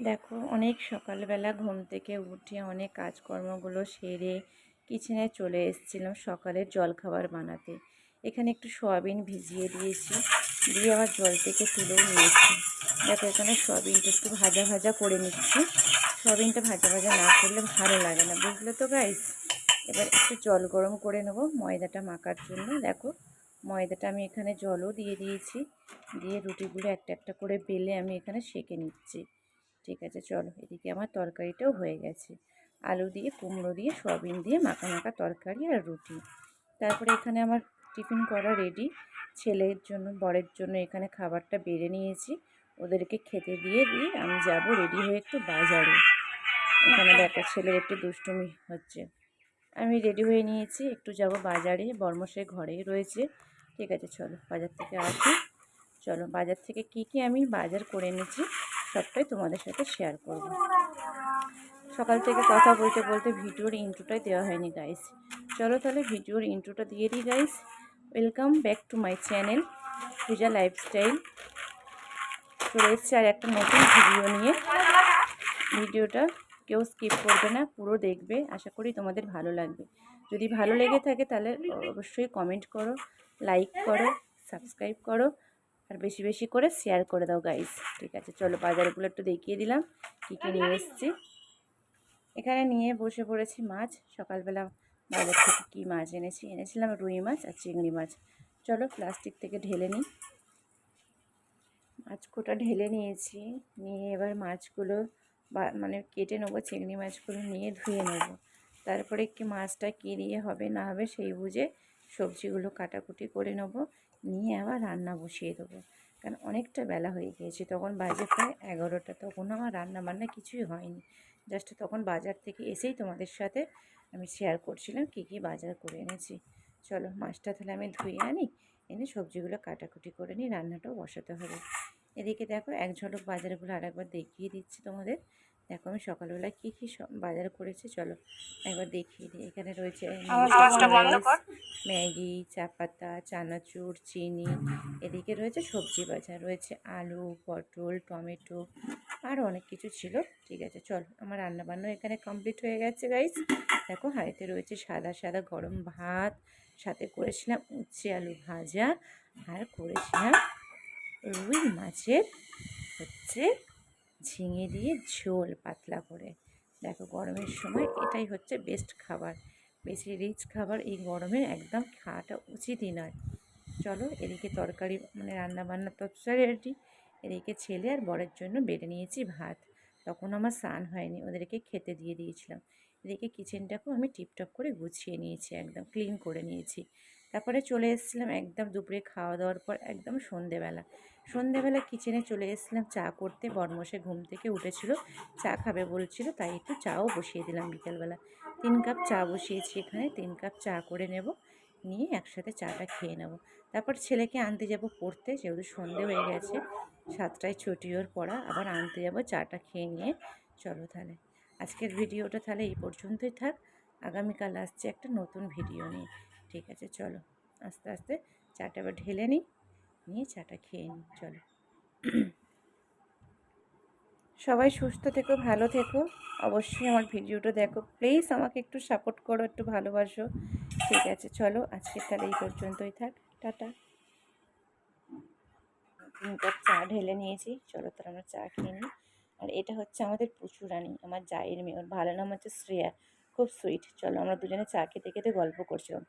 দেখো অনেক সকালবেলা ঘুম থেকে উঠে অনেক কাজকর্মগুলো সেরে কিচেনে চলে এসেছিলাম সকালের জলখাবার বানাতে। এখানে একটু সয়াবিন ভিজিয়ে দিয়েছি, দিয়ে আবার জল থেকে তুলেও নিয়েছি। দেখো এখানে সয়াবিনটা একটু ভাজা ভাজা করে নিচ্ছি। সয়াবিনটা ভাজা ভাজা না করলে ভালো লাগে না, বুঝলে তো গাইস। এবার একটু জল গরম করে নেবো ময়দাটা মাখার জন্য। দেখো ময়দাটা আমি এখানে জলও দিয়ে দিয়েছি, দিয়ে রুটিগুলো একটা একটা করে বেলে আমি এখানে সেঁকে নিচ্ছি। ঠিক আছে, চলো এদিকে আমার তরকারিটাও হয়ে গেছে। আলু দিয়ে, কুমড়ো দিয়ে, সয়াবিন দিয়ে মাখা মাখা তরকারি আর রুটি। তারপরে এখানে আমার টিফিন করা রেডি। ছেলের জন্য, বরের জন্য এখানে খাবারটা বেড়ে নিয়েছি। ওদেরকে খেতে দিয়ে আমি যাব রেডি হয়ে একটু বাজারে। এখানে দেখো ছেলের একটু দুষ্টুমি হচ্ছে। আমি রেডি হয়ে নিয়েছি, একটু যাব বাজারে। বর্মশাই ঘরেই রয়েছে। ঠিক আছে, চলো বাজার থেকে আসি। চলো বাজার থেকে কি আমি বাজার করে এনেছি সবটাই তোমাদের সাথে শেয়ার করব। সকাল থেকে কথা বলতে বলতে ভিডিওর ইন্ট্রোটাই দেওয়া হয়নি গাইস। চলো তাহলে ভিডিওর ইন্ট্রোটা দিয়ে দিই guys. Welcome back to my channel Puja lifestyle. চলে এসেছি আর একটা নতুন ভিডিও নিয়ে। ভিডিওটা কেউ স্কিপ করবে না, পুরো দেখবে। আশা করি তোমাদের ভালো লাগবে। যদি ভালো লেগে থাকে তাহলে অবশ্যই কমেন্ট করো, লাইক করো, সাবস্ক্রাইব করো, আর বেশি বেশি করে শেয়ার করে দাও গাইস। ঠিক আছে, চলো বাজারগুলো একটু দেখিয়ে দিলাম কী কী নিয়ে এসেছি। এখানে নিয়ে বসে পড়েছি মাছ। সকালবেলা বাজার থেকে কী মাছ এনেছিলাম রুই মাছ আর চিংড়ি মাছ। চলো প্লাস্টিক থেকে ঢেলে নিই। মাছকোটা ঢেলে নিয়েছি, নিয়ে এবার মাছগুলো মানে কেটে নেবো। চিংড়ি মাছগুলো নিয়ে ধুয়ে নেবো। তারপরে কি মাছটা কী দিয়ে হবে না হবে সেই বুঝে সবজিগুলো কাটাকুটি করে নেবো, নিয়ে আবার রান্না বসিয়ে দেবো। কারণ অনেকটা বেলা হয়ে গিয়েছে, তখন বাজে প্রায় 11টা। তখন আমার রান্না বান্না কিছুই হয়নি। জাস্ট তখন বাজার থেকে এসেই তোমাদের সাথে আমি শেয়ার করছিলাম কী বাজার করে এনেছি। চলো মাছটা তাহলে আমি ধুয়ে আনি, এনে সবজিগুলো কাটাকুটি করে নিই, রান্নাটাও বসাতে হবে। এদিকে দেখো এক ঝলক বাজারগুলো আরেকবার দেখিয়ে দিচ্ছি তোমাদের। দেখো আমি সকালবেলা কী বাজার করেছি চলো একবার দেখিয়ে দিই। এখানে রয়েছে ম্যাগি, চা পাতা, চানাচুর, চিনি। এদিকে রয়েছে সবজি বাজার, রয়েছে আলু, পটল, টমেটো, আরও অনেক কিছু ছিল। ঠিক আছে, চল আমার রান্নাবান্না এখানে কমপ্লিট হয়ে গেছে গাইস। দেখো হাঁড়িতে রয়েছে সাদা সাদা গরম ভাত, সাথে করেছিলাম উচ্ছে আলু ভাজা, আর করেছিলাম রুই মাছের ঝিঙে দিয়ে ঝোল পাতলা করে। দেখো গরমের সময় এটাই হচ্ছে বেস্ট খাবার। বেশি রিচ খাবার এই গরমে একদম খাওয়াটা উচিতই নয়। চলো এদিকে তরকারি মানে রান্নাবান্না তো রেডি। এদিকে ছেলে আর বরের জন্য বেড়ে নিয়েছি ভাত। তখন আমার স্নান হয়নি, ওদেরকে খেতে দিয়ে দিয়েছিলাম। এদিকে কিচেনটাকেও আমি টিপটপ করে গুছিয়ে নিয়েছি, একদম ক্লিন করে নিয়েছি। তারপরে চলে এসেছিলাম একদম দুপুরে খাওয়া দাওয়ার পর একদম সন্ধেবেলা কিচেনে চলে এসেছিলাম চা করতে। বরমশাই ঘুম থেকে উঠেছিল, চা খাবে বলছিল, তাই একটু চাও বসিয়ে দিলাম বিকেলবেলা। 3 কাপ চা বসিয়েছি এখানে, 3 কাপ চা করে নেব, নিয়ে একসাথে চাটা খেয়ে নেব। তারপর ছেলেকে আনতে যাব পড়তে, যেহেতু সন্ধে হয়ে গেছে। 7টায় ছুটি ওর পড়া, আবার আনতে যাব। চাটা খেয়ে নিয়ে চলো তাহলে আজকের ভিডিওটা তাহলে এই পর্যন্তই থাক। আগামীকাল আসছে একটা নতুন ভিডিও নিয়ে। ঠিক আছে, চলো আস্তে আস্তে চাটা আবার ঢেলে নিয়ে চাটা খেয়ে নিই। চলো সবাই সুস্থ থেকো, ভালো থেকো। অবশ্যই আমার ভিডিওটা দেখো, প্লিজ আমাকে একটু সাপোর্ট করো, একটু ভালোবাসো। ঠিক আছে, চলো আজকে তাহলে এই পর্যন্তই থাক। টাটা। 3 কাপ চা ঢেলে নিয়েছি, চলো তাহলে আমরা চা খেয়ে নিই। আর এটা হচ্ছে আমাদের পুচুরানি, আমার জায়ের মেয়ে। ওর ভালো নাম হচ্ছে শ্রেয়া, খুব সুইট। চলো আমরা দুজনে চা খেতে খেতে গল্প করছিলাম।